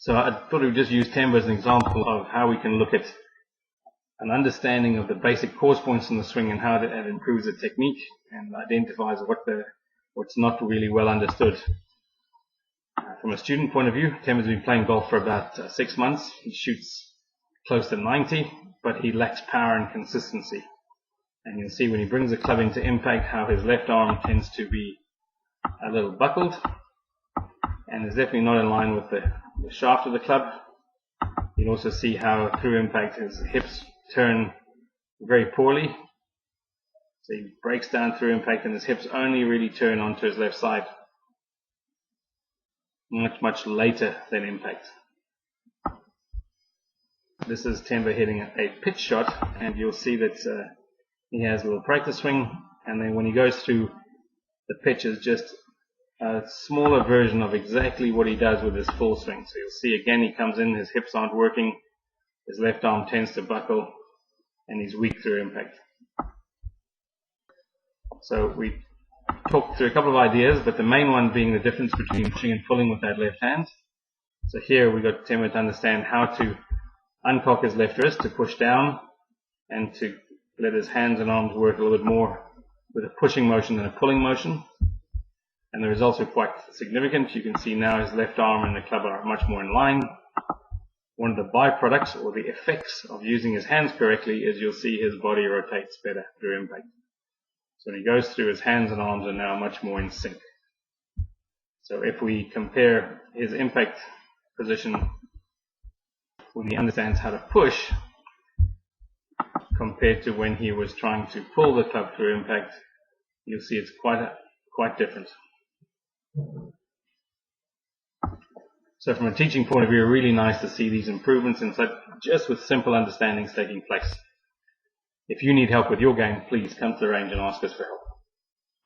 So I thought we'd just use Themba as an example of how we can look at an understanding of the basic cause points in the swing and how that improves the technique and identifies what's not really well understood. From a student point of view, Themba's been playing golf for about 6 months. He shoots close to 90, but he lacks power and consistency. And you'll see when he brings the club into impact how his left arm tends to be a little buckled and is definitely not in line with the shaft of the club. You'll also see how through impact his hips turn very poorly. So he breaks down through impact and his hips only really turn onto his left side much later than impact. This is Themba hitting a pitch shot, and you'll see that he has a little practice swing, and then when he goes through the pitch is just a smaller version of exactly what he does with his full swing. So you'll see again he comes in, his hips aren't working, his left arm tends to buckle, and he's weak through impact. So we talked through a couple of ideas, but the main one being the difference between pushing and pulling with that left hand. So here we got Themba to understand how to uncock his left wrist to push down and to let his hands and arms work a little bit more with a pushing motion than a pulling motion. And the results are quite significant. You can see now his left arm and the club are much more in line. One of the byproducts or the effects of using his hands correctly is you'll see his body rotates better through impact. So when he goes through, his hands and arms are now much more in sync. So if we compare his impact position when he understands how to push compared to when he was trying to pull the club through impact, you'll see it's quite different. So from a teaching point of view, really nice to see these improvements in just with simple understandings taking place. If you need help with your game, please come to the range and ask us for help.